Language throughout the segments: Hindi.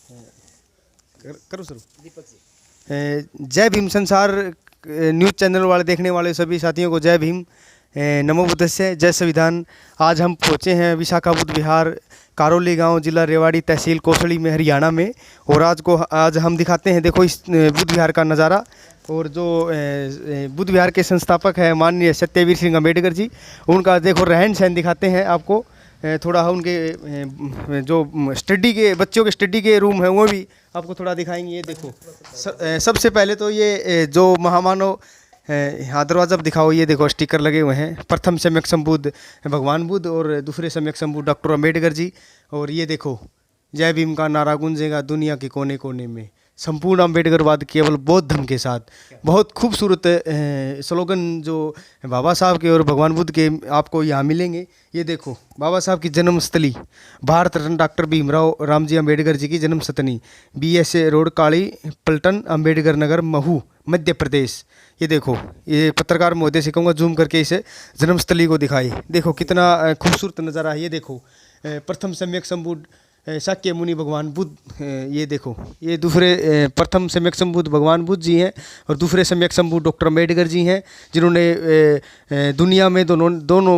करो शुरू। दीपक जी। जय भीम संसार न्यूज़ चैनल वाले देखने वाले सभी साथियों को जय भीम, नमो बुद्धस्य, जय संविधान। आज हम पहुँचे हैं विशाखा बुद्ध विहार, कारोली गांव, जिला रेवाड़ी, तहसील कौशली में, हरियाणा में। और आज हम दिखाते हैं, देखो इस बुद्ध विहार का नज़ारा। और जो बुद्ध विहार के संस्थापक हैं माननीय सत्यवीर सिंह अम्बेडकर जी, उनका देखो रहन सहन दिखाते हैं आपको। थोड़ा उनके जो स्टडी के बच्चों के स्टडी के रूम है वो भी आपको थोड़ा दिखाएंगे। ये देखो सबसे पहले तो ये जो महामानव, हाँ दरवाज़ा दिखाओ। ये देखो स्टिकर लगे हुए हैं, प्रथम सम्यक संबुद्ध भगवान बुद्ध और दूसरे सम्यक संबुद्ध डॉक्टर अम्बेडकर जी। और ये देखो जय भीम का नारा गूंजेगा दुनिया के कोने कोने में, संपूर्ण अम्बेडकरवाद केवल बौद्ध धर्म के साथ। बहुत खूबसूरत स्लोगन जो बाबा साहब के और भगवान बुद्ध के आपको यहाँ मिलेंगे। ये देखो बाबा साहब की जन्मस्थली, भारत रत्न डॉक्टर भीमराव रामजी अम्बेडकर जी की जन्मस्थली, BSA रोड, काली पलटन, अम्बेडकर नगर, महू, मध्य प्रदेश। ये देखो, ये पत्रकार महोदय से कहूँगा जूम करके इसे जन्मस्थली को दिखाई। देखो कितना खूबसूरत नज़ारा है। ये देखो प्रथम सम्यक संबुद्ध शाक्य मुनि भगवान बुद्ध। ये देखो ये दूसरे प्रथम सम्यक संबुद्ध भगवान बुद्ध जी हैं और दूसरे सम्यक संबुद्ध डॉक्टर अम्बेडकर जी हैं, जिन्होंने दुनिया में दोनों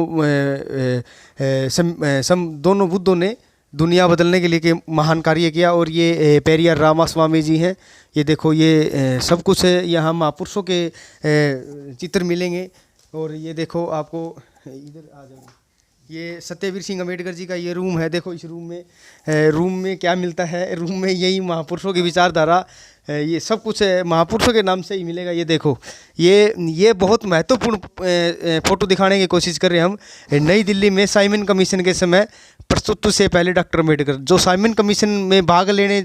बुद्धों ने दुनिया बदलने के लिए के महान कार्य किया। और ये पेरियार रामास्वामी जी हैं। ये देखो ये सब कुछ यहाँ महापुरुषों के चित्र मिलेंगे। और ये देखो आपको इधर आ जाओ, ये सत्यवीर सिंह अम्बेडकर जी का ये रूम है। देखो इस रूम में क्या मिलता है, रूम में यही महापुरुषों की विचारधारा, ये सब कुछ महापुरुषों के नाम से ही मिलेगा। ये देखो ये बहुत महत्वपूर्ण फोटो दिखाने की कोशिश कर रहे हैं हम। नई दिल्ली में साइमन कमीशन के समय प्रस्तुत से पहले डॉक्टर अम्बेडकर, जो साइमन कमीशन में भाग लेने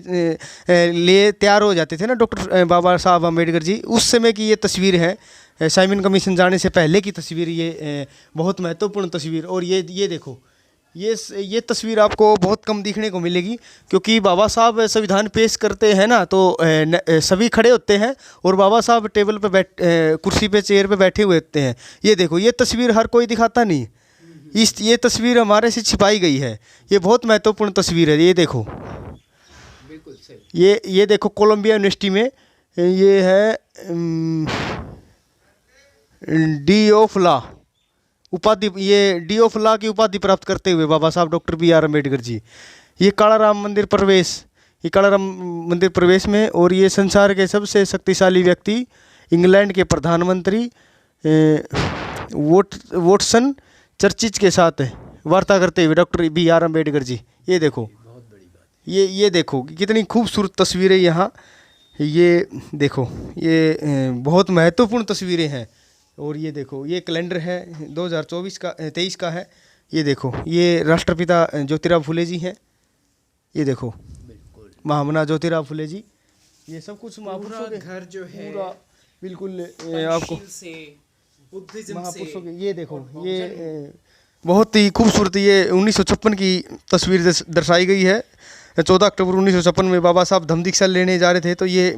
लिए तैयार हो जाते थे ना डॉक्टर बाबा साहब अम्बेडकर जी, उस समय की ये तस्वीर है। साइमन कमीशन जाने से पहले की तस्वीर, ये बहुत महत्वपूर्ण तस्वीर। और ये देखो ये तस्वीर आपको बहुत कम दिखने को मिलेगी, क्योंकि बाबा साहब संविधान पेश करते हैं ना तो सभी खड़े होते हैं और बाबा साहब टेबल पे कुर्सी पे, चेयर पे बैठे हुए होते हैं। ये देखो ये तस्वीर हर कोई दिखाता नहीं, ये तस्वीर हमारे से छिपाई गई है। ये बहुत महत्वपूर्ण तस्वीर है। ये देखो बिल्कुल सही। ये देखो कोलंबिया यूनिवर्सिटी में ये है डी.ओ.फला उपाधि, ये डी.ओ.फला की उपाधि प्राप्त करते हुए बाबा साहब डॉक्टर B.R. अम्बेडकर जी। ये कालाराम मंदिर प्रवेश, ये कालाराम मंदिर प्रवेश में। और ये संसार के सबसे शक्तिशाली व्यक्ति, इंग्लैंड के प्रधानमंत्री वॉटसन चर्चिल के साथ वार्ता करते हुए डॉक्टर B.R. अम्बेडकर जी। ये देखो बहुत बड़ी बात, ये देखो कितनी खूबसूरत तस्वीरें यहाँ। ये देखो ये बहुत महत्वपूर्ण तस्वीरें हैं। और ये देखो ये कैलेंडर है 2023 का है। ये देखो ये राष्ट्रपिता ज्योतिराव फुले जी हैं। ये देखो बिल्कुल महामना ज्योतिराव फुले जी। ये सब कुछ महापुरुषों के घर जो है पूरा बिल्कुल आपको महापुरुषों के। ये देखो ये बहुत ही खूबसूरत, ये 1956 की तस्वीर दर्शाई गई है। 14 अक्टूबर 1956 में बाबा साहब धम्म दीक्षा लेने जा रहे थे, तो ये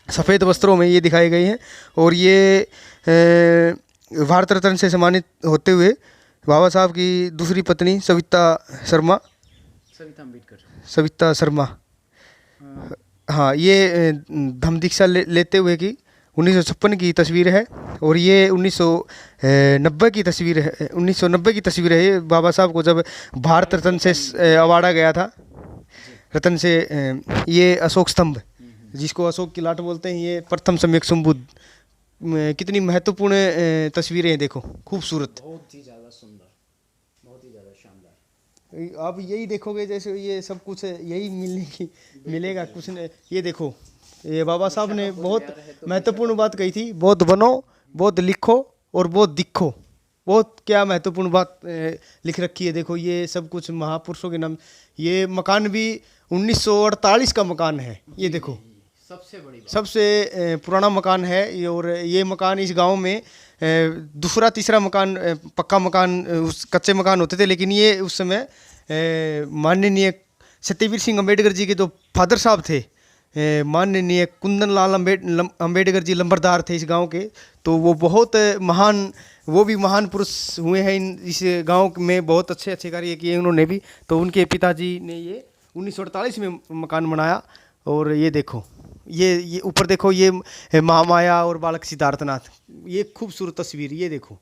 सफ़ेद वस्त्रों में ये दिखाए गए हैं। और ये भारत रत्न से सम्मानित होते हुए बाबा साहब की दूसरी पत्नी सविता शर्मा, हाँ ये धम्म दीक्षा लेते हुए की 1956 की तस्वीर है। और ये 1990 की तस्वीर है, 1990 की तस्वीर है। ये बाबा साहब को जब भारत रत्न से अवार्डा गया था, रत्न से। ये अशोक स्तंभ, जिसको अशोक की लाट बोलते हैं, ये प्रथम सम्यक संबुद्ध। कितनी महत्वपूर्ण तस्वीरें हैं, देखो खूबसूरत, बहुत ही ज़्यादा सुंदर, बहुत ही ज़्यादा शानदार। आप यही देखोगे जैसे ये सब कुछ यही मिलेगा कुछ नहीं। ये देखो ये बाबा साहब ने बहुत महत्वपूर्ण बात कही थी, बौद्ध बनो, बौद्ध लिखो और बौद्ध दिखो। बहुत क्या महत्वपूर्ण बात लिख रखी है। देखो ये सब कुछ महापुरुषों के नाम। ये मकान भी 1948 का मकान है। ये देखो सबसे पुराना मकान है। और ये मकान इस गांव में दूसरा तीसरा मकान, पक्का मकान, उस कच्चे मकान होते थे। लेकिन ये उस समय माननीय सत्यवीर सिंह अम्बेडकर जी के जो फादर साहब थे, माननीय कुंदन लाल अम्बेडकर जी लंबरदार थे इस गांव के। तो वो बहुत महान, वो भी महान पुरुष हुए हैं इस गांव में, बहुत अच्छे अच्छे कार्य किए उन्होंने भी। तो उनके पिताजी ने ये 1948 में मकान बनाया। और ये देखो, ये ऊपर देखो, ये महामाया और बालक सिद्धार्थनाथ, ये खूबसूरत तस्वीर, ये देखो,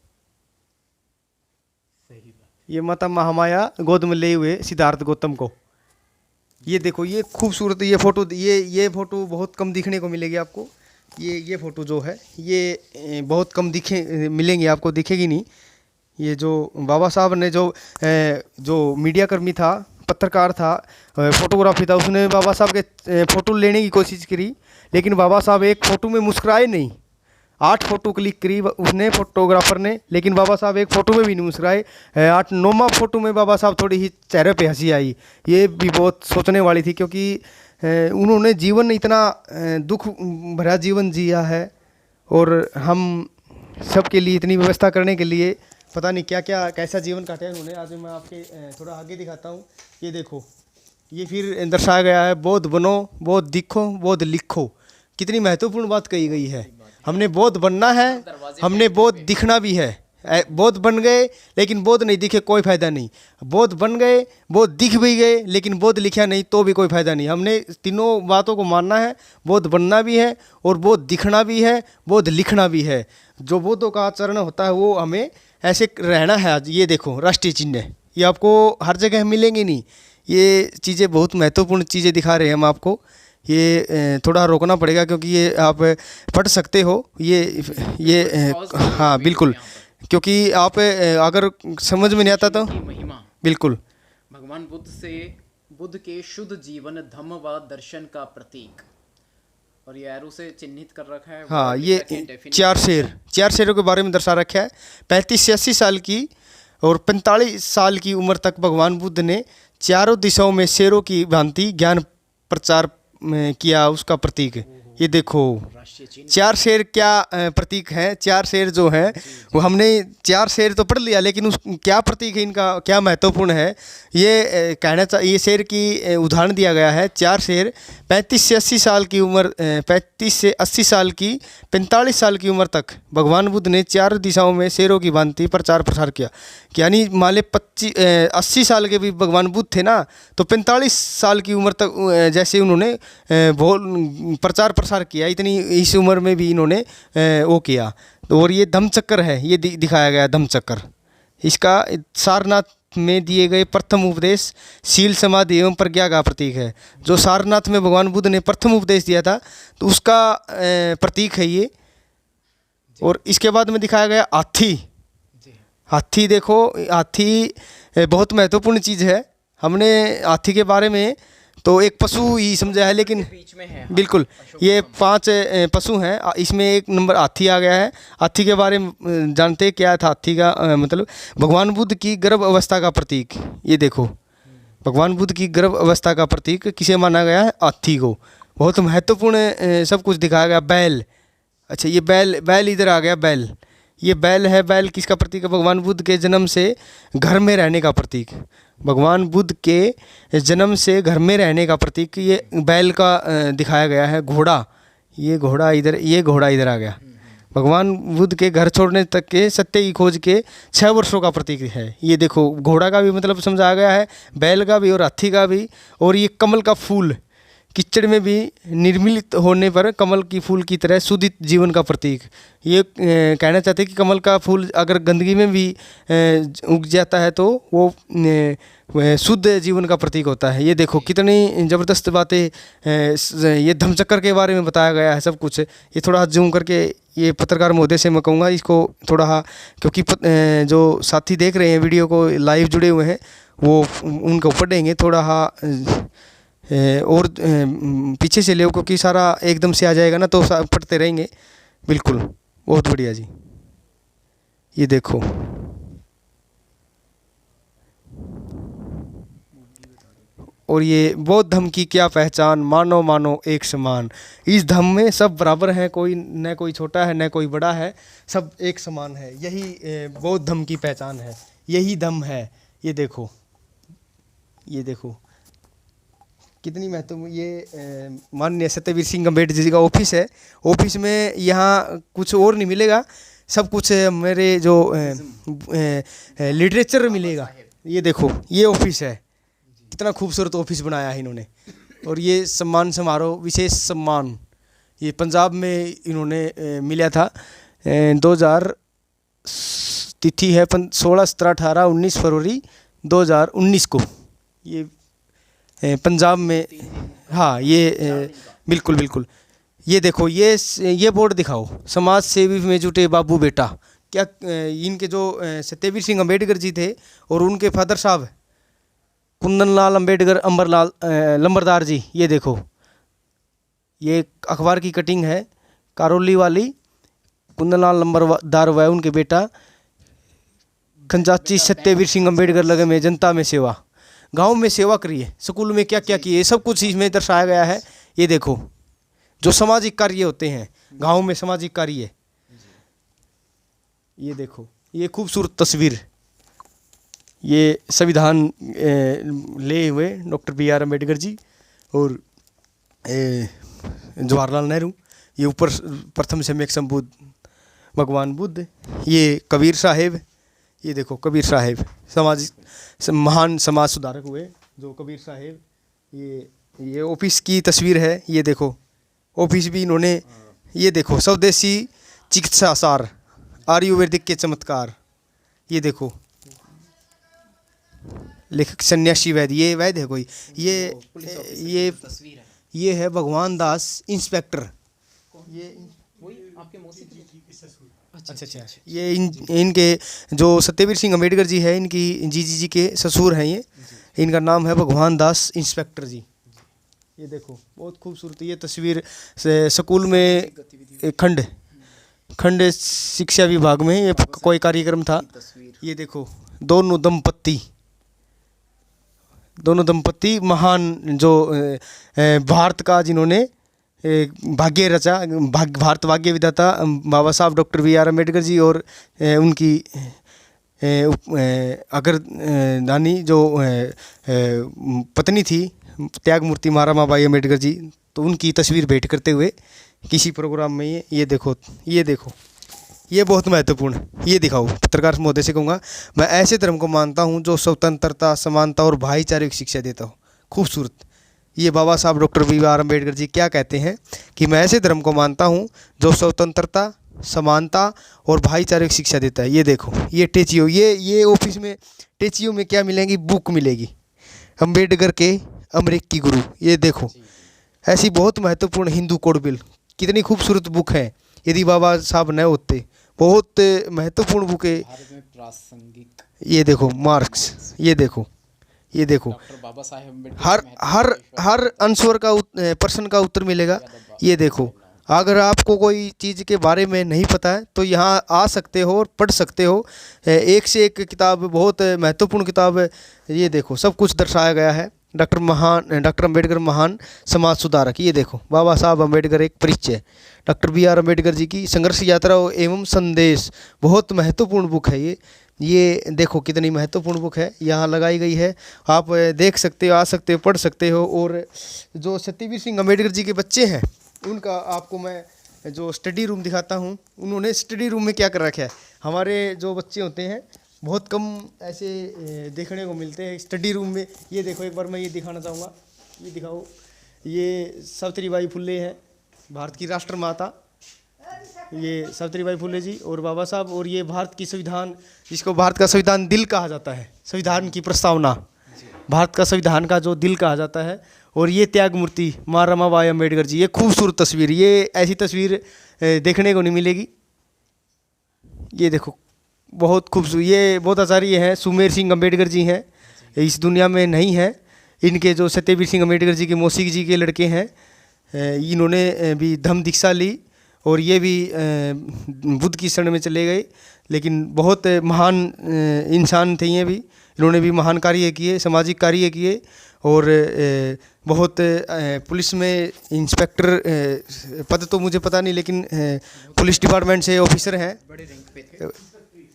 ये माता महामाया गोद में लिए हुए सिद्धार्थ गौतम को। ये देखो, ये खूबसूरत, ये फोटो, ये फोटो बहुत कम दिखने को मिलेगी आपको। ये फोटो जो है ये बहुत कम मिलेंगे आपको, दिखेगी नहीं। ये जो बाबा साहब ने जो मीडिया कर्मी था, पत्रकार था, फोटोग्राफी था, उसने बाबा साहब के फ़ोटो लेने की कोशिश करी, लेकिन बाबा साहब एक फ़ोटो में मुस्कुराए नहीं। 8 फोटो क्लिक करी उसने, फोटोग्राफर ने, लेकिन बाबा साहब एक फ़ोटो में भी नहीं मुस्कुराए। 9वां फोटो में बाबा साहब थोड़ी ही चेहरे पे हंसी आई। ये भी बहुत सोचने वाली थी, क्योंकि उन्होंने जीवन इतना दुख भरा जीवन जिया है, और हम सबके लिए इतनी व्यवस्था करने के लिए पता नहीं क्या क्या कैसा जीवन काटा है उन्होंने। आज मैं आपके थोड़ा आगे दिखाता हूँ। ये देखो, ये फिर दर्शाया गया है, बौद्ध बनो, बौद्ध दिखो, बौद्ध लिखो। कितनी महत्वपूर्ण बात कही गई है। हमने बौद्ध बनना है, हमने बौद्ध दिखना भी है। बौद्ध बन गए लेकिन बौद्ध नहीं दिखे, कोई फ़ायदा नहीं। बौद्ध बन गए, बौद्ध दिख भी गए, लेकिन बौद्ध लिखा नहीं तो भी कोई फ़ायदा नहीं। हमने तीनों बातों को मानना है, बौद्ध बनना भी है, और बौद्ध दिखना भी है, बौद्ध लिखना भी है। जो बौद्धों का आचरण होता है वो हमें ऐसे रहना है। आज ये देखो, राष्ट्रीय चिन्ह, ये आपको हर जगह मिलेंगे नहीं। ये चीज़ें बहुत महत्वपूर्ण चीज़ें दिखा रहे हैं हम आपको। ये थोड़ा रोकना पड़ेगा, क्योंकि ये आप पढ़ सकते हो। ये हाँ बिल्कुल, क्योंकि आप अगर समझ में नहीं आता तो महिमा बिल्कुल। भगवान बुद्ध के शुद्ध जीवन धम्म व दर्शन का प्रतीक, और ये एरो से चिन्हित कर रखा है। हाँ, ये 4 शेरों के बारे में दर्शा रखा है। 35 से 80 साल की और 45 साल की उम्र तक भगवान बुद्ध ने चारों दिशाओं में शेरों की भांति ज्ञान प्रचार किया, उसका प्रतीक। ये देखो, 4 शेर क्या प्रतीक हैं। 4 शेर जो हैं वो हमने 4 शेर तो पढ़ लिया, लेकिन उस क्या प्रतीक है इनका, क्या महत्वपूर्ण है, ये कहना चाहिए। ये शेर की उदाहरण दिया गया है। 4 शेर 35 से 80 साल की उम्र, 35 से 80 साल की 45 साल की उम्र तक भगवान बुद्ध ने 4 दिशाओं में शेरों की भांति प्रचार प्रसार किया। यानी मान ले 80 साल के भी भगवान बुद्ध थे ना, तो 45 साल की उम्र तक जैसे उन्होंने प्रचार प्रसार किया, इतनी इस उम्र में भी इन्होंने वो किया। और ये धम्मचक्र है, ये दिखाया गया धम्मचक्र। इसका सारनाथ में दिए गए प्रथम उपदेश शील समाधि एवं प्रज्ञा का प्रतीक है। जो सारनाथ में भगवान बुद्ध ने प्रथम उपदेश दिया था, तो उसका प्रतीक है ये। और इसके बाद में दिखाया गया हाथी। हाथी देखो, हाथी बहुत महत्वपूर्ण चीज़ है। हमने हाथी के बारे में तो एक पशु ही समझा है, लेकिन बीच में है बिल्कुल ये 5 पशु हैं, इसमें एक नंबर हाथी आ गया है। हाथी के बारे में जानते क्या था हाथी का मतलब? भगवान बुद्ध की गर्भ अवस्था का प्रतीक। ये देखो, भगवान बुद्ध की गर्भ अवस्था का प्रतीक किसे माना गया है? हाथी को। बहुत महत्वपूर्ण सब कुछ दिखाया गया। बैल, अच्छा ये बैल इधर आ गया। बैल, ये बैल है। बैल किसका प्रतीक है? भगवान बुद्ध के जन्म से घर में रहने का प्रतीक। भगवान बुद्ध के जन्म से घर में रहने का प्रतीक ये बैल का दिखाया गया है। घोड़ा, ये घोड़ा इधर आ गया। भगवान बुद्ध के घर छोड़ने तक के सत्य की खोज के 6 वर्षों का प्रतीक है। ये देखो, घोड़ा का भी मतलब समझाया गया है, बैल का भी और हाथी का भी। और ये कमल का फूल, कीचड़ में भी निर्मिलित होने पर कमल की फूल की तरह शुद्धित जीवन का प्रतीक। ये कहना चाहते हैं कि कमल का फूल अगर गंदगी में भी उग जाता है तो वो शुद्ध जीवन का प्रतीक होता है। ये देखो कितनी ज़बरदस्त बातें ये धम्मचक्र के बारे में बताया गया है सब कुछ। ये थोड़ा जूम करके ये पत्रकार महोदय से मैं कहूँगा इसको थोड़ा, क्योंकि जो साथी देख रहे हैं वीडियो को लाइव जुड़े हुए हैं, वो उनके ऊपर देंगे थोड़ा और पीछे से ले, क्योंकि सारा एकदम से आ जाएगा ना तो पढ़ते रहेंगे। बिल्कुल, बहुत बढ़िया जी। ये देखो, और ये बौद्ध धम्म की क्या पहचान, मानो मानो एक समान। इस धम्म में सब बराबर हैं, कोई न कोई छोटा है न कोई बड़ा है, सब एक समान है। यही बौद्ध धम्म की पहचान है, यही धम्म है। ये देखो, ये देखो कितनी महत्वपूर्ण। ये माननीय सत्यवीर सिंह अम्बेडकर जी का ऑफिस है। ऑफिस में यहाँ कुछ और नहीं मिलेगा, सब कुछ मेरे जो लिटरेचर मिलेगा। ये देखो, ये ऑफिस है, कितना खूबसूरत ऑफिस बनाया है इन्होंने। और ये सम्मान समारोह, विशेष सम्मान, ये पंजाब में इन्होंने मिला था। 2000 तिथि है 16, 17, 18, 19 फरवरी 2019 को ये पंजाब में। हाँ ये बिल्कुल बिल्कुल। ये देखो, ये बोर्ड दिखाओ, समाज सेवी में जुटे बाबू बेटा। क्या इनके जो सत्यवीर सिंह अम्बेडकर जी थे और उनके फादर साहब कुंदन लाल अम्बेडकर अंबरलाल लंबरदार जी, ये देखो, ये अखबार की कटिंग है कारोली वाली। कुंदन लाल लंबरदार व उनके बेटा खंजाची सत्यवीर सिंह अम्बेडकर लगे में जनता में सेवा, गांव में सेवा करिए, स्कूल में क्या क्या किए, सब कुछ इसमें दर्शाया गया है। ये देखो, जो सामाजिक कार्य होते हैं गांव में, सामाजिक कार्य। ये देखो, ये खूबसूरत तस्वीर, ये संविधान ले हुए doctor B are Ambedkar ji और जवाहरलाल नेहरू। ये ऊपर प्रथम सम्यक संबुद्ध भगवान बुद्ध। ये कबीर साहेब, ये देखो कबीर साहेब, महान समाज सुधारक हुए जो कबीर साहेब। ये ऑफिस की तस्वीर है। ये देखो ऑफिस भी इन्होंने, ये देखो स्वदेशी चिकित्सा सार, आयुर्वेदिक के चमत्कार। ये देखो लेखक सन्यासी वैद्य, ये वैद्य है कोई। ये है भगवान दास इंस्पेक्टर। ये आपके मौसी की? अच्छा, ये इनके जो सत्यवीर सिंह अम्बेडकर जी है, इनकी जी के ससुर हैं ये। इनका नाम है भगवान दास इंस्पेक्टर जी। ये देखो बहुत खूबसूरत ये तस्वीर स्कूल में खंड शिक्षा विभाग में ये कोई कार्यक्रम था। ये देखो दोनों दंपत्ति महान जो भारत का जिन्होंने भाग्य रचा, भारत भाग्य विधाता बाबा साहब doctor B are Ambedkar ji और उनकी अगर नानी जो पत्नी थी त्याग मूर्ति महारामाबाई अम्बेडकर जी, तो उनकी तस्वीर भेंट करते हुए किसी प्रोग्राम में ये देखो ये बहुत महत्वपूर्ण। ये दिखाओ, पत्रकार महोदय से कहूँगा, मैं ऐसे धर्म को मानता हूँ जो स्वतंत्रता, समानता और भाईचारे की शिक्षा देता हूँ। खूबसूरत। ये बाबा साहब doctor B are Ambedkar ji क्या कहते हैं कि मैं ऐसे धर्म को मानता हूँ जो स्वतंत्रता, समानता और भाईचारे की शिक्षा देता है। ये देखो, ये टेचियो, ये ऑफिस में टेचियो में क्या मिलेंगी, बुक मिलेगी, अम्बेडकर के अमेरिकी गुरु। ये देखो, ऐसी बहुत महत्वपूर्ण हिंदू कोड बिल, कितनी खूबसूरत बुक है। यदि बाबा साहब न होते, बहुत महत्वपूर्ण बुक है। प्रासंगिक। ये देखो मार्क्स, ये देखो डॉक्टर बाबा साहेब अम्बेडकर हर आंसर का प्रश्न का उत्तर मिलेगा। ये देखो, अगर आपको कोई चीज़ के बारे में नहीं पता है तो यहाँ आ सकते हो और पढ़ सकते हो। एक से एक किताब, बहुत महत्वपूर्ण किताब है। ये देखो सब कुछ दर्शाया गया है। डॉक्टर अम्बेडकर महान समाज सुधारक। ये देखो बाबा साहब अम्बेडकर एक परिचय, doctor B are Ambedkar ji की संघर्ष यात्रा एवं संदेश, बहुत महत्वपूर्ण बुक है ये देखो कितनी महत्वपूर्ण बुक है, यहाँ लगाई गई है। आप देख सकते हो, आ सकते हो, पढ़ सकते हो। और जो सत्यवीर सिंह अम्बेडकर जी के बच्चे हैं उनका आपको मैं जो स्टडी रूम दिखाता हूँ। उन्होंने स्टडी रूम में क्या कर रखा है, हमारे जो बच्चे होते हैं बहुत कम ऐसे देखने को मिलते हैं स्टडी रूम में। ये देखो, एक बार मैं ये दिखाना चाहूँगा, ये दिखाओ, ये सावित्रीबाई फुले हैं, भारत की राष्ट्रमाता, ये सावित्रीबाई फुले जी और बाबा साहब। और ये भारत की संविधान, जिसको भारत का संविधान दिल कहा जाता है, संविधान की प्रस्तावना, भारत का संविधान का जो दिल कहा जाता है। और ये त्याग मूर्ति माँ रमाबाई अम्बेडकर जी। ये खूबसूरत तस्वीर, ये ऐसी तस्वीर देखने को नहीं मिलेगी। ये देखो बहुत खूबसूरत, ये बहुत आचार्य हैं, सुमेर सिंह अम्बेडकर जी हैं, इस दुनिया में नहीं है। इनके जो सत्यवीर सिंह अम्बेडकर जी के मौसी जी के लड़के हैं, इन्होंने भी धम्म दीक्षा ली और ये भी बुद्ध की शरण में चले गए। लेकिन बहुत महान इंसान थे ये भी, इन्होंने भी महान कार्य किए, सामाजिक कार्य किए। और बहुत पुलिस में इंस्पेक्टर पद तो मुझे पता नहीं, लेकिन पुलिस डिपार्टमेंट से ऑफिसर हैं, बड़े रैंक पे थे।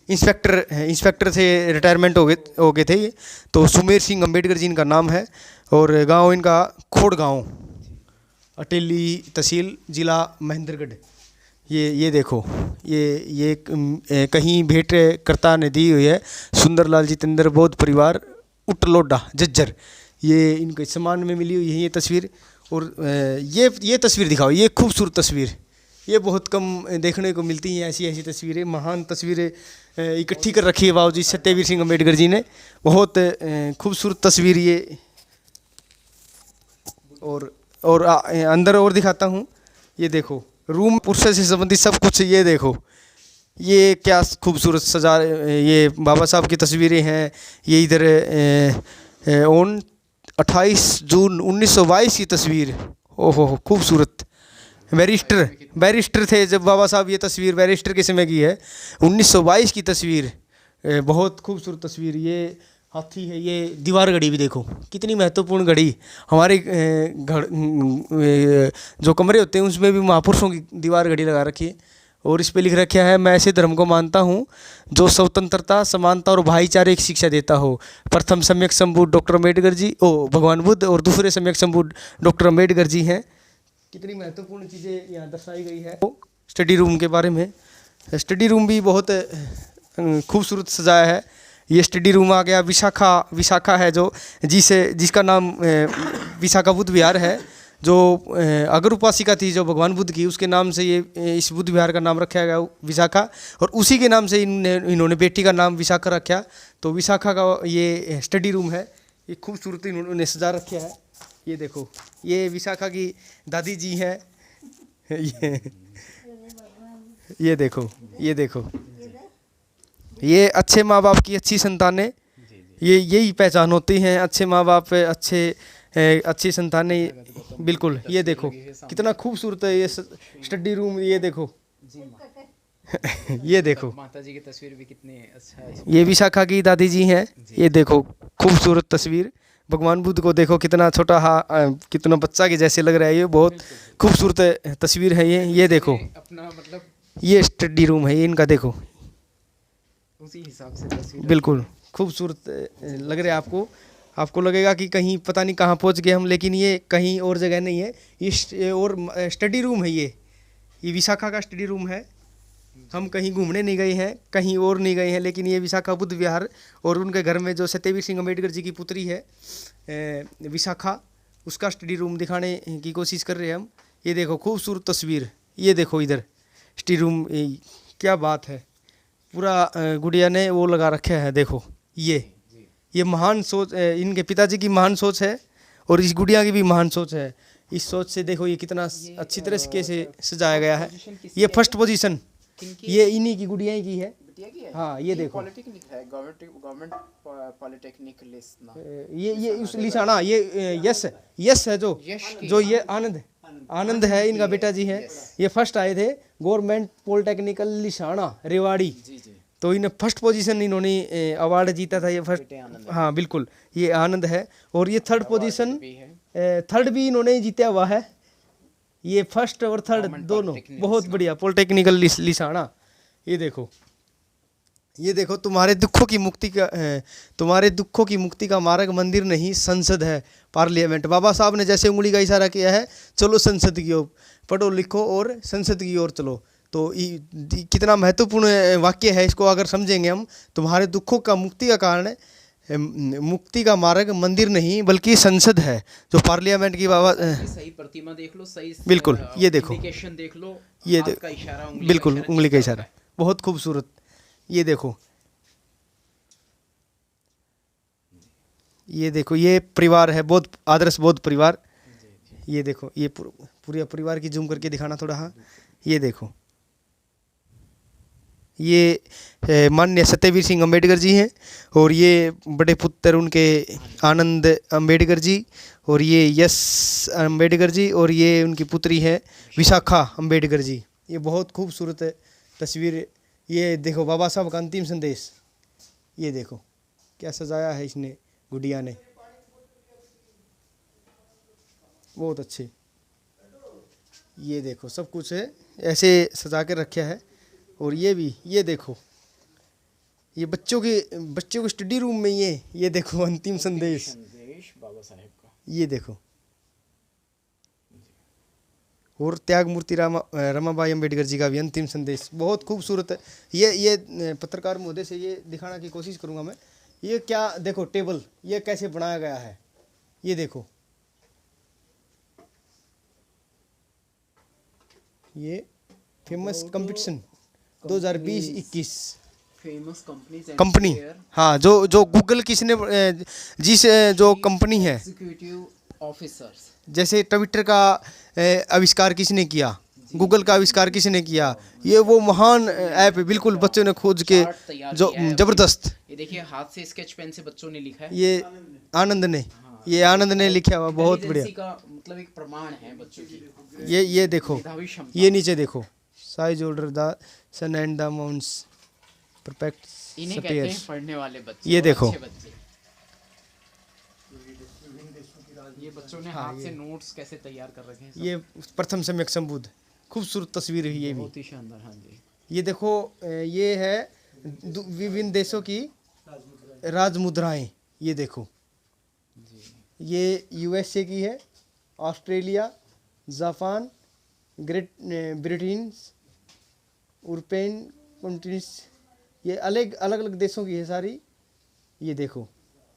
इंस्पेक्टर से रिटायरमेंट हो गए थे ये। तो सुमेर सिंह अम्बेडकर जी इनका नाम है। और गांव इनका खोड़ गांव, अटेली तहसील, जिला महेंद्रगढ़। ये देखो, ये कहीं भेंट करता ने दी हुई है, सुंदरलाल जितेंद्र बौद्ध परिवार, उटलोडा, झज्जर। ये इनके सम्मान में मिली हुई है ये तस्वीर। और ये तस्वीर दिखाओ, ये खूबसूरत तस्वीर, ये बहुत कम देखने को मिलती हैं ऐसी ऐसी तस्वीरें, महान तस्वीरें इकट्ठी कर रखी है बाबूजी सत्यवीर सिंह अम्बेडकर जी ने। बहुत खूबसूरत तस्वीर ये। और अंदर और दिखाता हूँ, ये देखो रूम पुरुष से संबंधित सब कुछ, ये देखो ये क्या खूबसूरत सजा, ये बाबा साहब की तस्वीरें हैं। ये इधर ऑन 28 जून 1922 की तस्वीर, ओहो खूबसूरत। बैरिस्टर थे जब बाबा साहब, ये तस्वीर बैरिस्टर के समय की है, 1922 की तस्वीर, बहुत खूबसूरत तस्वीर। ये हाथी है, ये दीवार घड़ी भी देखो कितनी महत्वपूर्ण घड़ी। हमारे घर जो कमरे होते हैं उसमें भी महापुरुषों की दीवार घड़ी लगा रखी है। और इस पे लिख रखा है, मैं ऐसे धर्म को मानता हूँ जो स्वतंत्रता, समानता और भाईचारे की शिक्षा देता हो। प्रथम सम्यक संबुद्ध डॉक्टर अम्बेडकर जी, भगवान बुद्ध, और दूसरे सम्यक संबुद्ध डॉक्टर अम्बेडकर जी हैं। कितनी महत्वपूर्ण चीज़ें यहाँ दर्शाई गई है। स्टडी रूम के बारे में, स्टडी रूम भी बहुत खूबसूरत सजाया है। ये स्टडी रूम आ गया। विशाखा है जो जिसका नाम विशाखा बुद्ध विहार है, जो अगर उपासिका थी जो भगवान बुद्ध की, उसके नाम से ये इस बुद्ध विहार का नाम रखा गया विशाखा। और उसी के नाम से इन्होंने बेटी का नाम विशाखा रखा। तो विशाखा का ये स्टडी रूम है, ये खूबसूरत इन्होंने सजा रखा है। ये देखो, ये विशाखा की दादी जी हैं। ये देखो, ये देखो, ये अच्छे माँ बाप की अच्छी संतानें, ये यही पहचान होती हैं, अच्छे माँ बाप, अच्छी संतानें। बिल्कुल, ये देखो कितना खूबसूरत है ये स्टडी रूम। ये देखो ये देखो माता जी की तस्वीर भी कितनी अच्छा है। ये विशाखा की दादी जी हैं। ये देखो खूबसूरत तस्वीर। भगवान बुद्ध को देखो कितना छोटा, कितना बच्चा के जैसे लग रहा है। ये बहुत खूबसूरत तस्वीर है ये देखो अपना मतलब ये स्टडी रूम है ये इनका, देखो उसी हिसाब से तस्वीर बिल्कुल खूबसूरत लग रहा है आपको लगेगा कि कहीं पता नहीं कहाँ पहुँच गए हम, लेकिन ये कहीं और जगह नहीं है। ये और स्टडी रूम है ये विशाखा का स्टडी रूम है। हम कहीं घूमने नहीं गए हैं, कहीं और नहीं गए हैं, लेकिन ये विशाखा बुद्ध विहार और उनके घर में जो सत्यवीर सिंह अम्बेडकर जी की पुत्री है विशाखा, उसका स्टडी रूम दिखाने की कोशिश कर रहे हैं हम। ये देखो खूबसूरत तस्वीर, ये देखो इधर स्टडी रूम, क्या बात है। पूरा गुड़िया ने वो लगा रखा है। देखो ये महान सोच, इनके पिताजी की महान सोच है और इस गुड़िया की भी महान सोच है। इस सोच से देखो ये कितना अच्छी तरह से सजाया गया है। ये फर्स्ट पोजीशन ये इन्हीं की गुड़िया की है। हाँ ये देखो पॉलिटेक्निक है, गवर्नमेंट पॉलिटेक्निक ये उस लिसाना, ये यस है जो ये आनंद है इनका बेटा जी है। ये फर्स्ट आए थे गवर्नमेंट पॉलिटेक्निकल लिसाना रेवाड़ी। तो इन्हें फर्स्ट पोजीशन इन्होंने अवार्ड जीता था ये फर्स्ट। हाँ बिल्कुल, ये आनंद है। और ये थर्ड पोजीशन, थर्ड भी इन्होंने जीता हुआ है। ये फर्स्ट और थर्ड दोनों बहुत बढ़िया पॉलिटेक्निकल लिसाना। ये देखो तुम्हारे दुखों की मुक्ति का मार्ग मंदिर नहीं संसद है, पार्लियामेंट। बाबा साहब ने जैसे उंगली का इशारा किया है, चलो संसद की ओर पढ़ो लिखो और संसद की ओर चलो। तो कितना महत्वपूर्ण वाक्य है, इसको अगर समझेंगे हम, तुम्हारे दुखों का मुक्ति का कारण, मुक्ति का मार्ग मंदिर नहीं बल्कि संसद है, जो पार्लियामेंट की बाबा सही प्रतिमा देख लो, सही बिल्कुल ये देखो इंडिकेशन देख लो, ये हाथ का इशारा, बिल्कुल उंगली का इशारा, बहुत खूबसूरत। ये देखो ये परिवार है, बहुत आदर्श बौद्ध परिवार। ये देखो ये पूरे परिवार की जूम करके दिखाना थोड़ा। हाँ ये देखो ये माननीय सत्यवीर सिंह अम्बेडकर जी हैं और ये बड़े पुत्र उनके आनंद अम्बेडकर जी और ये यश अम्बेडकर जी और ये उनकी पुत्री है विशाखा अम्बेडकर जी। ये बहुत खूबसूरत तस्वीर। ये देखो बाबा साहब का अंतिम संदेश, ये देखो क्या सजाया है इसने गुड़िया ने, बहुत अच्छे। ये देखो सब कुछ है ऐसे सजा के रखा है। और ये भी ये देखो ये बच्चों के स्टडी रूम में ये देखो अंतिम संदेश बाबा साहेब का, ये देखो। और त्याग मूर्ति रमाबाई अम्बेडकर जी का भी अंतिम संदेश बहुत खूबसूरत है। ये पत्रकार महोदय से ये दिखाने की कोशिश करूंगा मैं। ये क्या देखो टेबल ये कैसे बनाया गया है, ये देखो, ये फेमस कंपटीशन 2020-21 फेमस कंपनी, हाँ, जो गूगल किसने जिस जो कंपनी है, एग्जीक्यूटिव ऑफिसर्स, जैसे ट्विटर का आविष्कार किसने किया, गूगल का आविष्कार किसने किया, ये वो महान ऐप है, बिल्कुल बच्चों ने खोज के चार्ट तैयार जो किया है। जबरदस्त, ये देखिए हाथ से स्केच पेन से बच्चों ने लिखा है। ये आनंद ने, ये आनंद ने लिखा हुआ, बहुत बढ़िया। इंटेलिजेंसी का मतलब एक प्रमाण है बच्चों की ये देखो, मेधावी क्षमता। ये नीचे देखो, size order the sun and the mounts perfect इन्हें कहते हैं स्पेयर्स, पढ़ने वाले बच्चे, ये और देखो। अच्छे बच्चे। ये बच्चों ने हाथ से नोट्स कैसे तैयार कर रखे हैं सब। ये प्रथम सम्यक संबुद्ध, खूबसूरत तस्वीर है ये भी। बहुत ही शानदार। हाँ जी, ये देखो, ये है विभिन्न देशों की राज मुद्राएं, ये देखो, ये यूएसए की है, Australia, Japan, great Britain, European countries, ये अलग अलग अलग देशों की है सारी। ये देखो,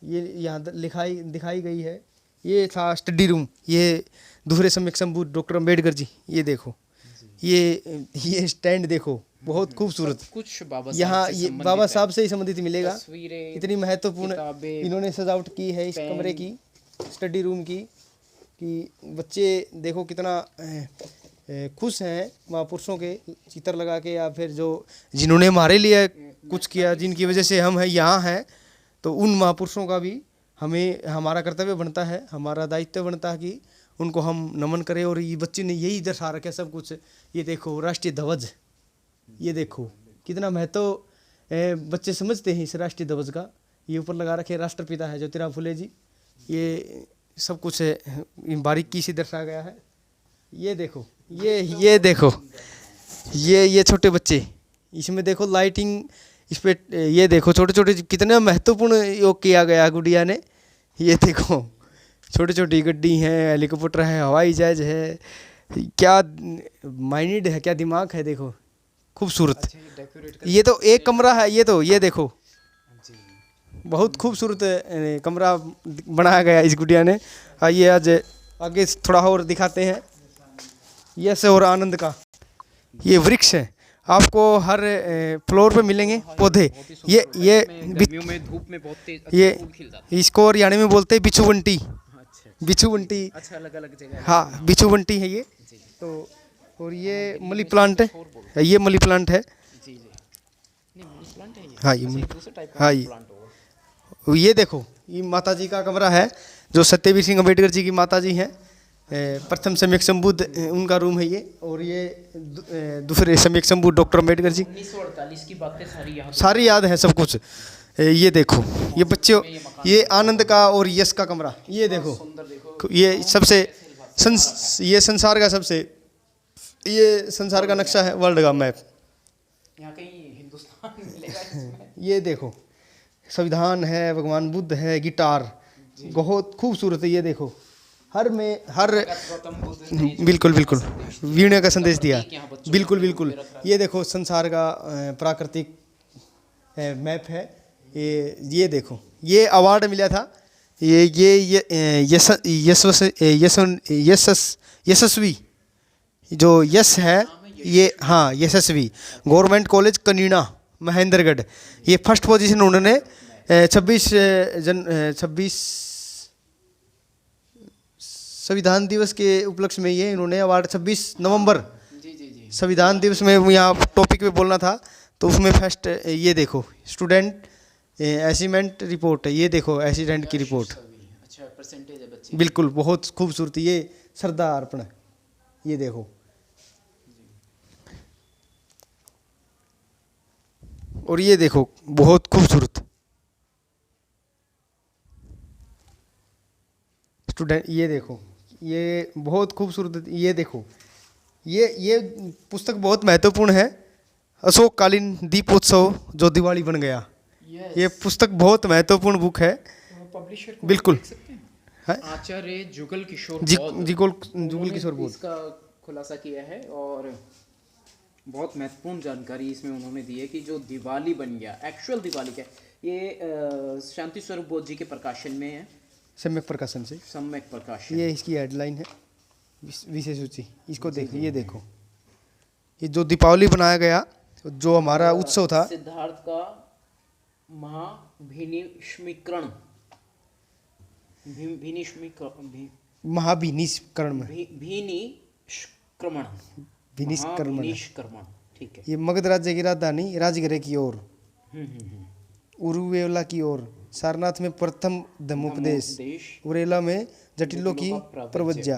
ये यहाँ दिखाई गई है। ये था स्टडी रूम, ये दूसरे सम्यक संबुद्ध डॉक्टर अम्बेडकर जी, ये देखो, ये स्टैंड देखो, बहुत खूबसूरत। कुछ बाबा यहाँ ये बाबा साहब से ही संबंधित मिलेगा। तस्वीरें, इतनी महत्वपूर्ण किताबें, इन्होंने सजावट की है इस कमरे की, स्टडी रूम की, कि बच्चे देखो कितना खुश हैं महापुरुषों के चित्र लगा के, या फिर जो जिन्होंने हमारे लिए कुछ किया, जिनकी वजह से हम हैं यहाँ हैं, तो उन महापुरुषों का भी हमें, हमारा कर्तव्य बनता है, हमारा दायित्व बनता है कि उनको हम नमन करें। और ये बच्चे ने यही दर्शा रखा है सब कुछ। ये देखो राष्ट्रीय ध्वज, ये देखो कितना महत्व बच्चे समझते हैं इस राष्ट्रीय ध्वज का। ये ऊपर लगा रखे राष्ट्रपिता है ज्योतिराव फुले जी, ये सब कुछ बारीकी से दर्शाया गया है। ये देखो, ये देखो, ये छोटे बच्चे, इसमें देखो लाइटिंग, इस पे ये देखो छोटे छोटे कितने महत्वपूर्ण योग किया गया गुड़िया ने। ये देखो छोटी छोटी गड्डी हैं, हेलीकॉप्टर है, हवाई जहाज है, क्या माइंड है, क्या दिमाग है, देखो खूबसूरत। ये तो एक कमरा है, ये देखो बहुत खूबसूरत कमरा बनाया गया इस गुड़िया ने। आइए आज आगे थोड़ा और दिखाते हैं। यश और आनंद का ये वृक्ष है, आपको हर फ्लोर पे मिलेंगे पौधे। ये गर्मियों में धूप में बहुत तेज ये फूल खिल जाते इसको हरियाणा में बोलते हैं बिछुवंटी, हैं। अच्छा बिछुवंटी, अच्छा, अलग अलग जगह। हाँ बिछुवंटी है ये तो। और ये मनी प्लांट है, ये मनी प्लांट है, जी जी, नहीं मनी प्लांट है ये। हाँ ये अच्छा, दूसरे टाइप का हाँ ये प्लांट होगा। ये देखो, ये माता जी का कमरा है, जो सत्यवीर सिंह अम्बेडकर जी की माता जी हैं, प्रथम सम्यक संबुद्ध उनका रूम है ये। और ये दूसरे सम्यक संबुद्ध डॉक्टर अम्बेडकर जी, 1948 की बातें सारी याद सारी याद है सब कुछ। ये देखो, ये बच्चे, ये आनंद का और यश का कमरा, ये देखो, सुंदर देखो। ये सबसे ये संसार का सबसे, ये संसार का नक्शा है, वर्ल्ड का मैप। यहाँ कहीं हिंदुस्तान मिलेगा इसमें। ये देखो संविधान है, भगवान बुद्ध है, गिटार बहुत खूबसूरत है। ये देखो हर गौतम बुद्ध ने जो बिल्कुल बिल्कुल वीणा का संदेश दिया, यहाँ बच्चों बिल्कुल के बिल्कुल। ये देखो संसार का प्राकृतिक मैप है ये देखो, ये अवार्ड मिला था, यशस्वी जो यश है ये, हाँ यशस्वी गवर्नमेंट कॉलेज कनीना महेंद्रगढ़, ये फर्स्ट पोजीशन उन्होंने 26 संविधान दिवस के उपलक्ष्य में ये इन्होंने अवार्ड 26 नवंबर जी जी जी संविधान दिवस में यहाँ टॉपिक पे बोलना था, तो उसमें फर्स्ट ये देखो स्टूडेंट अचीवमेंट रिपोर्ट है, ये देखो एसिडेंट की रिपोर्ट, अच्छा परसेंटेज है बच्चे। बिल्कुल बहुत खूबसूरत, ये श्रद्धा अर्पण है, ये देखो। और ये देखो बहुत खूबसूरत स्टूडेंट, ये देखो ये बहुत खूबसूरत, ये देखो ये पुस्तक बहुत महत्वपूर्ण है, अशोककालीन दीपोत्सव जो दिवाली बन गया, ये पुस्तक बहुत महत्वपूर्ण बुक है। पब्लिशर को बिल्कुल देख सकते हैं, है? आचार्य जुगल किशोर बौद्ध, जुगल किशोर बौद्ध इसका खुलासा किया है। और बहुत महत्वपूर्ण जानकारी इसमें उन्होंने दी है कि जो दिवाली बन गया, एक्चुअल दिवाली क्या है, ये शांति स्वरूप बौद्ध जी के प्रकाशन में है। सम्यक प्रकाशन से। सम्यक प्रकाशन। ये इसकी हेडलाइन है, विशेष सूची। इसको देखो, ये देखो, ये जो दीपावली बनाया गया, जो हमारा उत्सव था, सिद्धार्थ का महाभिनिष्मीकरण, महाभिनिष्करण में विनिष्क्रमण, ठीक है। ये मगध राज्य की राजधानी राजगृह की ओर, उरुवेला की ओर, सारनाथ में प्रथम धम्मोपदेश, उरेला में जटिलों की प्रवज्या,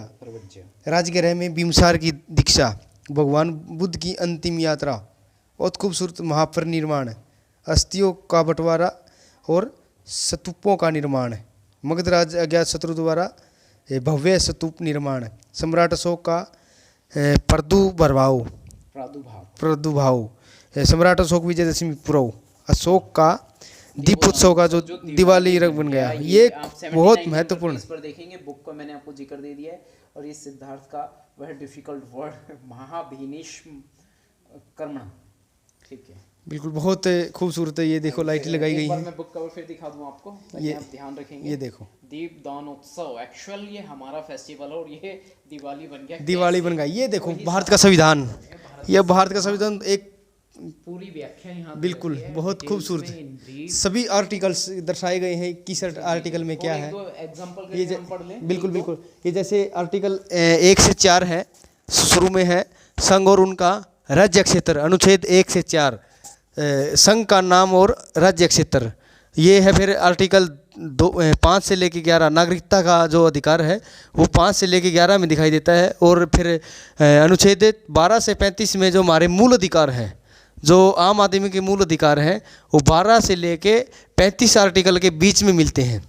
राजगृह में बिम्सार की दीक्षा, भगवान बुद्ध की अंतिम यात्रा, बहुत खूबसूरत महापरिनिर्वाण, अस्थियों का बंटवारा और स्तूपों का निर्माण, मगधराज अज्ञात शत्रु द्वारा भव्य स्तूप निर्माण, सम्राट अशोक का प्रादुर्भाव, सम्राट अशोक विजयदशमी पूर्व, अशोक का दीपोत्सव का जो दिवाली रंग बन गया, ये बहुत महत्वपूर्ण। इस पर देखेंगे, बुक को मैंने आपको जिक्र दे दिया है। और ये सिद्धार्थ का वह डिफिकल्ट वर्ड महाभिनिष्करण, ठीक है, बिल्कुल बहुत खूबसूरत है। ये देखो लाइट लगाई गई है। मैं बुक कवर फिर दिखा दूं आपको, ये आप ध्यान रखेंगे। ये देखो, दीपदान उत्सव, एक्चुअल ये हमारा फेस्टिवल है और ये दिवाली बन गया, दिवाली बन गया। ये देखो भारत का संविधान, ये भारत का संविधान, एक पूरी व्याख्या यहाँ बिल्कुल बहुत खूबसूरत, सभी आर्टिकल्स दर्शाए गए हैं, किस आर्टिकल में क्या है। एग्जांपल ये बिल्कुल बिल्कुल, ये जैसे आर्टिकल 1 से 4 है, शुरू में है संघ और उनका राज्य क्षेत्र, अनुच्छेद 1 से 4, संघ का नाम और राज्य क्षेत्र। ये है फिर आर्टिकल 5 से लेके 11, नागरिकता का जो अधिकार है वो 5 से लेके 11 में दिखाई देता है। और फिर अनुच्छेद 12 से 35 में जो हमारे मूल अधिकार हैं, जो आम आदमी के मूल अधिकार हैं, वो 12 से लेके 35 आर्टिकल के बीच में मिलते हैं।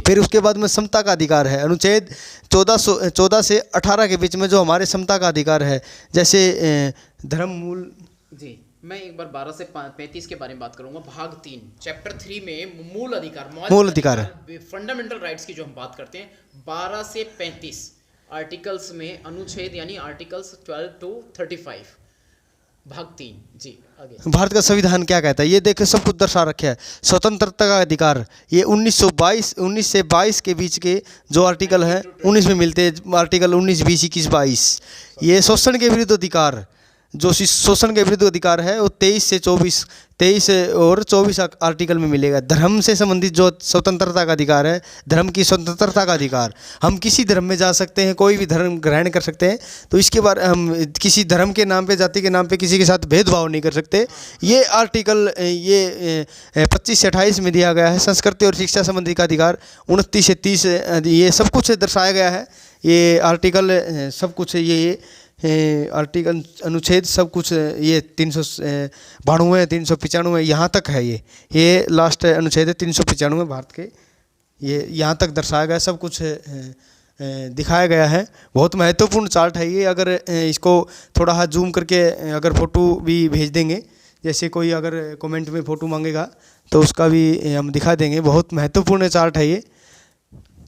फिर उसके बाद में समता का अधिकार है, अनुच्छेद 14 से 18 के बीच में जो हमारे समता का अधिकार है, जैसे धर्म मूल। जी, मैं एक बार 12 से 35 के बारे में बात करूंगा। भाग 3 चैप्टर 3 में मूल अधिकार फंडामेंटल राइट्स की जो हम बात करते हैं, 12 से 35 आर्टिकल्स में अनुच्छेद यानी आर्टिकल्स 12 to 35, भाग 3। जी आगे। भारत का संविधान क्या कहता है, ये देखो सब कुछ दर्शा रखा है। स्वतंत्रता का अधिकार, ये 19 से 22 के बीच के जो आर्टिकल हैं 19 में मिलते हैं, आर्टिकल 19, 20, 21, 22। ये शोषण के विरुद्ध अधिकार, जो शोषण के विरुद्ध अधिकार है वो 23 और 24 आर्टिकल में मिलेगा। धर्म से संबंधित जो स्वतंत्रता का अधिकार है, धर्म की स्वतंत्रता का अधिकार, हम किसी धर्म में जा सकते हैं, कोई भी धर्म ग्रहण कर सकते हैं, तो इसके बारे हम किसी धर्म के नाम पे, जाति के नाम पे किसी के साथ भेदभाव नहीं कर सकते। ये आर्टिकल ये 25 से 28 में दिया गया है। संस्कृति और शिक्षा संबंधी का अधिकार 29 से 30, ये सब कुछ दर्शाया गया है। ये आर्टिकल सब कुछ, ये आर्टिकल अनुच्छेद सब कुछ, ये 392, 395 यहाँ तक है। ये लास्ट अनुच्छेद है 395 भारत के, ये यहाँ तक दर्शाया गया, सब कुछ दिखाया गया है। बहुत महत्वपूर्ण चार्ट है ये। अगर इसको थोड़ा हाथ जूम करके अगर फ़ोटो भी भेज देंगे, जैसे कोई अगर कमेंट में फ़ोटो मांगेगा तो उसका भी हम दिखा देंगे। बहुत महत्वपूर्ण चार्ट है ये।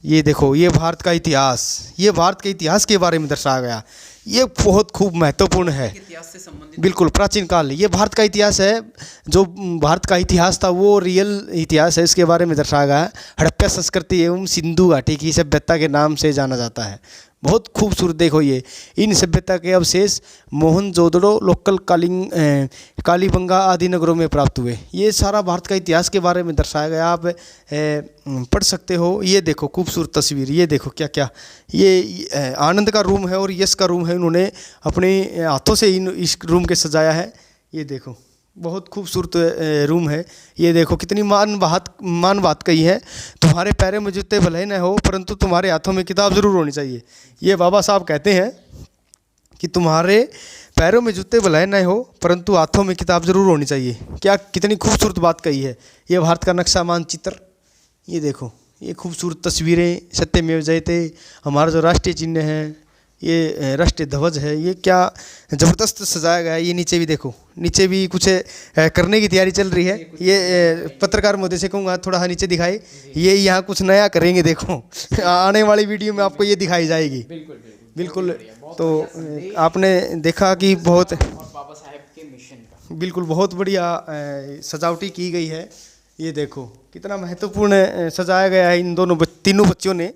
ये देखो, ये भारत का इतिहास, ये भारत के इतिहास के बारे में दर्शाया गया। ये बहुत खूब महत्वपूर्ण है, इतिहास से संबंधित, बिल्कुल प्राचीन काल। ये भारत का इतिहास है, जो भारत का इतिहास था वो रियल इतिहास है, इसके बारे में दर्शाया गया है। हड़प्पा संस्कृति एवं सिंधु घाटी की सभ्यता के नाम से जाना जाता है। बहुत खूबसूरत, देखो ये इन सभ्यता के अवशेष मोहनजोदड़ो, लोकल कालीबंगा आदि नगरों में प्राप्त हुए। ये सारा भारत का इतिहास के बारे में दर्शाया गया, आप पढ़ सकते हो। ये देखो खूबसूरत तस्वीर, ये देखो क्या क्या, ये आनंद का रूम है और यश का रूम है, उन्होंने अपने हाथों से इस रूम के सजाया है। ये देखो बहुत खूबसूरत रूम है। ये देखो कितनी मान बात कही है, तुम्हारे पैरों में जूते भले न हो परंतु तुम्हारे हाथों में किताब ज़रूर होनी चाहिए। ये बाबा साहब कहते हैं कि तुम्हारे पैरों में जूते भले न हो परंतु हाथों में किताब ज़रूर होनी चाहिए। क्या कितनी खूबसूरत बात कही है। ये भारत का नक्शा मानचित्र, ये देखो, ये खूबसूरत तस्वीरें, सत्यमेव जयते, हमारा जो राष्ट्रीय चिन्ह है, ये राष्ट्रीय ध्वज है, ये क्या ज़बरदस्त सजाया गया है। ये नीचे भी देखो, नीचे भी कुछ करने की तैयारी चल रही है। ये पत्रकार महोदय से कहूँगा थोड़ा नीचे दिखाए, ये यहाँ कुछ नया करेंगे, देखो आने वाली वीडियो में आपको ये दिखाई जाएगी। बिल्कुल। तो आपने देखा कि बहुत बाबा साहेब के मिशन का बिल्कुल बहुत बढ़िया सजावटी की गई है। ये देखो कितना महत्वपूर्ण सजाया गया है इन तीनों बच्चों ने।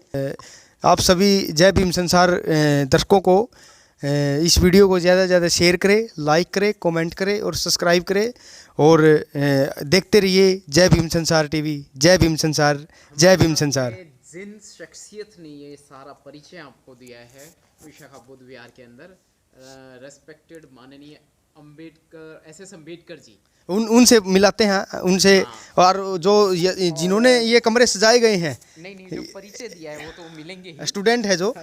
आप सभी जय भीम संसार दर्शकों को इस वीडियो को ज़्यादा से ज़्यादा शेयर करें, लाइक करें, कमेंट करें और सब्सक्राइब करें और देखते रहिए जय भीम संसार टीवी। जय भीम संसार, जय भीम संसार। जिन शख्सियत ने ये सारा परिचय आपको दिया है विशाखा बुद्ध विहार के अंदर, रेस्पेक्टेड माननीय अम्बेडकर, SS अम्बेडकर जी, उनसे मिलाते हैं उनसे। और जो जिन्होंने ये कमरे सजाए गए हैं, नहीं जो परिचय दिया है वो तो मिलेंगे ही। स्टूडेंट है जो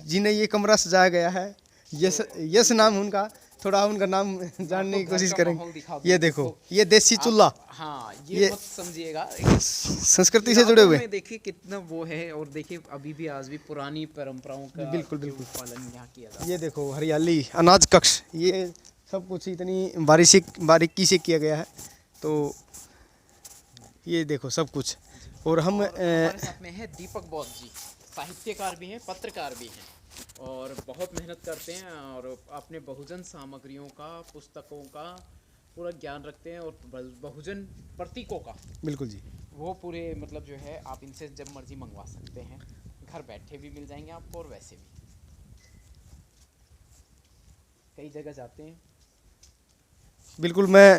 जिन्हें ये कमरा सजाया गया है, यस नाम उनका। थोड़ा उनका नाम जानने की कोशिश करेंगे। ये देखो ये देसी चूल्हा, हाँ ये मत समझिएगा, संस्कृति से जुड़े हुए। देखिए कितना वो है, और देखिए अभी भी आज भी पुरानी परंपराओं का बिल्कुल पालन यहाँ किया जाता है। ये देखो हरियाली, अनाज कक्ष, ये सब कुछ इतनी बारीकी से किया गया है। तो ये देखो सब कुछ। और हमारे साथ में है दीपक बौद्ध जी, साहित्यकार भी हैं, पत्रकार भी हैं और बहुत मेहनत करते हैं और अपने बहुजन सामग्रियों का, पुस्तकों का पूरा ज्ञान रखते हैं और बहुजन प्रतीकों का। बिल्कुल जी, वो पूरे मतलब जो है आप इनसे जब मर्जी मंगवा सकते हैं, घर बैठे भी मिल जाएंगे आपको और वैसे भी कई जगह जाते हैं। बिल्कुल। मैं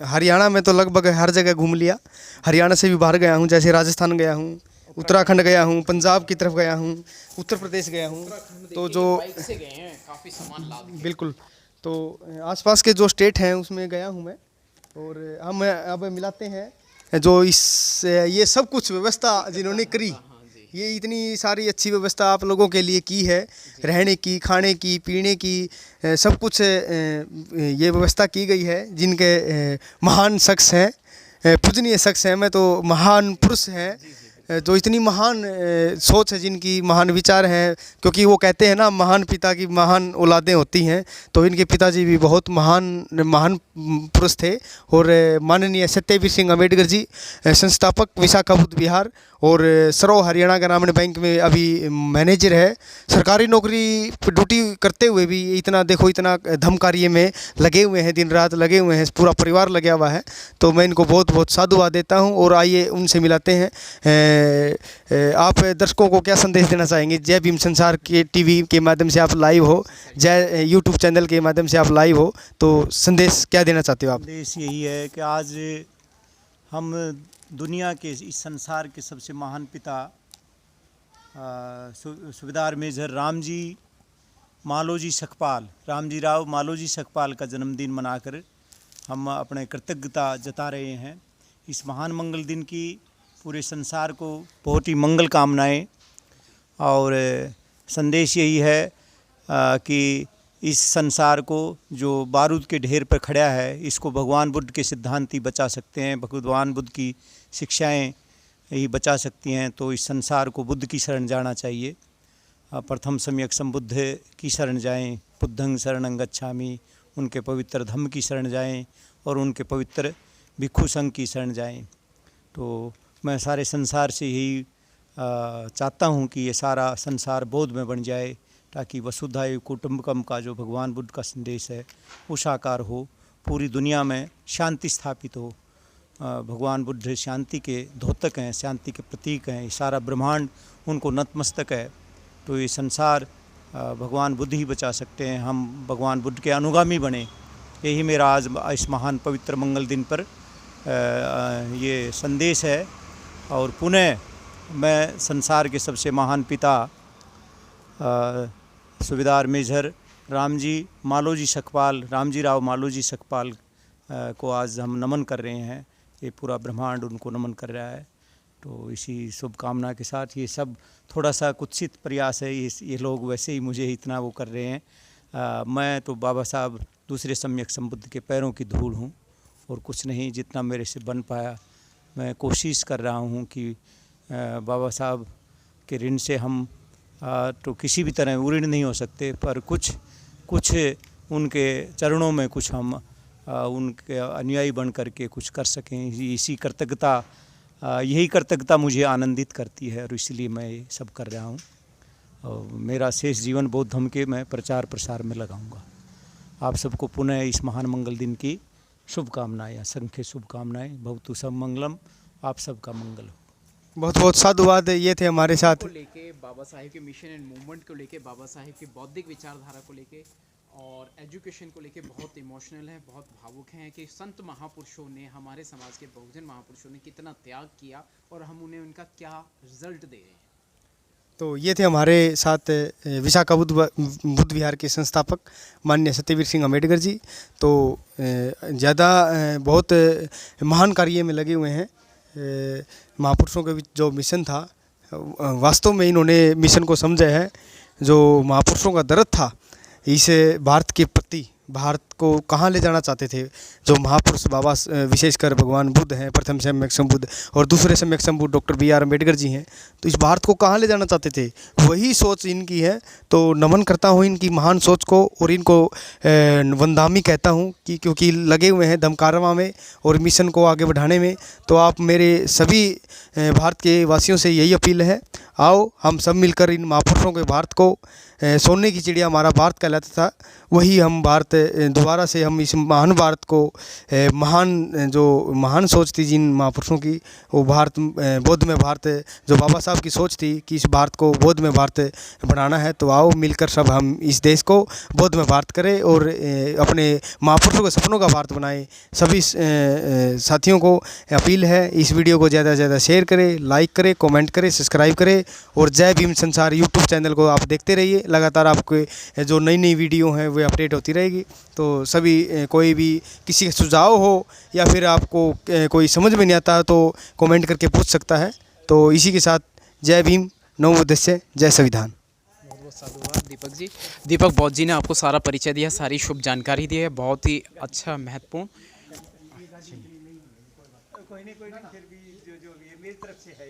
हरियाणा में तो लगभग हर जगह घूम लिया। हरियाणा से भी बाहर गया हूँ, जैसे राजस्थान गया हूँ, उत्तराखंड गया हूँ, पंजाब की तरफ गया हूँ, उत्तर प्रदेश गया हूँ। तो जो बाइक से गए हैं, काफ़ी सामान लाद के। बिल्कुल, तो आसपास के जो स्टेट हैं उसमें गया हूँ मैं। और हम अब मिलाते हैं जो ये सब कुछ व्यवस्था जिन्होंने करी, ये इतनी सारी अच्छी व्यवस्था आप लोगों के लिए की है, रहने की, खाने की, पीने की, सब कुछ ये व्यवस्था की गई है। जिनके महान शख्स हैं, पूजनीय शख्स हैं, मैं तो महान पुरुष हैं, जो इतनी महान सोच है जिनकी, महान विचार हैं। क्योंकि वो कहते हैं ना, महान पिता की महान औलादें होती हैं। तो इनके पिताजी भी बहुत महान पुरुष थे। और माननीय सत्यवीर सिंह अम्बेडकर जी, संस्थापक विशाखा बुद्ध विहार और सर्व हरियाणा ग्रामीण बैंक में अभी मैनेजर है। सरकारी नौकरी पर ड्यूटी करते हुए भी इतना देखो, इतना धर्म कार्य में लगे हुए हैं, दिन रात लगे हुए हैं, पूरा परिवार लगा हुआ है। तो मैं इनको बहुत बहुत साधुवाद देता हूँ। और आइए उनसे मिलाते हैं। आप दर्शकों को क्या संदेश देना चाहेंगे? जय भीम संसार के टीवी के माध्यम से आप लाइव हो, जय यूट्यूब चैनल के माध्यम से आप लाइव हो, तो संदेश क्या देना चाहते हो आप? संदेश यही है कि आज हम दुनिया के, इस संसार के सबसे महान पिता सूबेदार मेजर रामजी मालोजी सकपाल, रामजी राव मालोजी सकपाल का जन्मदिन मनाकर हम अपने कृतज्ञता जता रहे हैं। इस महान मंगल दिन की पूरे संसार को बहुत ही मंगल कामनाएं। और संदेश यही है कि इस संसार को जो बारूद के ढेर पर खड़ा है, इसको भगवान बुद्ध के सिद्धांती बचा सकते हैं, भगवान बुद्ध की शिक्षाएं ही बचा सकती हैं। तो इस संसार को बुद्ध की शरण जाना चाहिए। प्रथम सम्यक संबुद्ध की शरण जाएं, बुद्धं शरणं गच्छामि, उनके पवित्र धम्म की शरण जाएं और उनके पवित्र भिक्षु संघ की शरण जाएं। तो मैं सारे संसार से यही चाहता हूँ कि ये सारा संसार बौद्ध में बन जाए, ताकि वसुधैव कुटुम्बकम का जो भगवान बुद्ध का संदेश है वो साकार हो, पूरी दुनिया में शांति स्थापित हो। भगवान बुद्ध शांति के द्योतक हैं, शांति के प्रतीक हैं। ये सारा ब्रह्मांड उनको नतमस्तक है। तो ये संसार भगवान बुद्ध ही बचा सकते हैं। हम भगवान बुद्ध के अनुगामी बने, यही मेरा आज इस महान पवित्र मंगल दिन पर ये संदेश है। और पुनः मैं संसार के सबसे महान पिता सूबेदार मेजर रामजी मालोजी सकपाल, रामजी राव मालोजी सकपाल को आज हम नमन कर रहे हैं। ये पूरा ब्रह्मांड उनको नमन कर रहा है। तो इसी शुभकामना के साथ ये सब थोड़ा सा कुत्सित प्रयास है, ये लोग वैसे ही मुझे इतना वो कर रहे हैं। मैं तो बाबा साहब दूसरे सम्यक संबुद्ध के पैरों की धूल हूँ और कुछ नहीं। जितना मेरे से बन पाया मैं कोशिश कर रहा हूँ कि बाबा साहब के ऋण से हम तो किसी भी तरह ऋण नहीं हो सकते, पर कुछ उनके चरणों में कुछ हम उनके अनुयायी बन करके कुछ कर सकें। इसी कृतज्ञता, यही कृतज्ञता मुझे आनंदित करती है और इसलिए मैं ये सब कर रहा हूँ। और मेरा शेष जीवन बौद्ध धर्म के मैं प्रचार प्रसार में लगाऊंगा। आप सबको पुनः इस महान मंगल दिन की शुभकामनाएं, असंख्य शुभकामनाएं। भवतु सब मंगलम, आप सबका मंगल हो। बहुत बहुत साधुवाद। ये थे हमारे साथ को लेके, बाबा साहेब के मिशन एंड मूवमेंट को लेके, बाबा साहेब की बौद्धिक विचारधारा को लेके और एजुकेशन को लेके बहुत इमोशनल है, बहुत भावुक हैं कि संत महापुरुषों ने, हमारे समाज के बहुजन महापुरुषों ने कितना त्याग किया और हम उन्हें उनका क्या रिजल्ट दे रहे हैं। तो ये थे हमारे साथ विशाखा बुद्ध विहार के संस्थापक माननीय सत्यवीर सिंह अम्बेडकर जी। तो ज़्यादा बहुत महान कार्य में लगे हुए हैं। महापुरुषों के जो मिशन था, वास्तव में इन्होंने मिशन को समझा है। जो महापुरुषों का दर्द था इस भारत के प्रति, भारत को कहाँ ले जाना चाहते थे जो महापुरुष बाबा, विशेषकर भगवान बुद्ध हैं, प्रथम सम्यक संबुद्ध और दूसरे सम्यक संबुद्ध डॉक्टर B.R. अम्बेडकर जी हैं। तो इस भारत को कहाँ ले जाना चाहते थे, वही सोच इनकी है। तो नमन करता हूँ इनकी महान सोच को और इनको वंदामी कहता हूँ कि क्योंकि लगे हुए हैं धमकारवा में और मिशन को आगे बढ़ाने में। तो आप मेरे सभी भारत के वासियों से यही अपील है, आओ हम सब मिलकर इन महापुरुषों के भारत को, सोने की चिड़िया हमारा भारत कहलाता था, वही हम भारत दोबारा से हम इस महान भारत को, महान सोच थी जिन महापुरुषों की, वो भारत बौद्ध में भारत, जो बाबा साहब की सोच थी कि इस भारत को बौद्ध में भारत बनाना है। तो आओ मिलकर सब हम इस देश को बौद्ध में भारत करें और अपने महापुरुषों के सपनों का भारत बनाएं। सभी साथियों को अपील है, इस वीडियो को ज़्यादा से ज़्यादा शेयर करें, लाइक करें, कमेंट करें, सब्सक्राइब करें और जय भीम संसार यूट्यूब चैनल को आप देखते रहिए। लगातार आपके जो नई नई वीडियो हैं वो अपडेट होती रहेगी। तो सभी कोई भी किसी का सुझाव हो या फिर आपको कोई समझ में नहीं आता तो कमेंट करके पूछ सकता है। तो इसी के साथ जय भीम, नमो बुद्धाय, जय संविधान। बहुत बहुत साधुवाद दीपक जी। दीपक बौद्ध जी ने आपको सारा परिचय दिया, सारी शुभ जानकारी दी है, बहुत ही अच्छा, महत्वपूर्ण।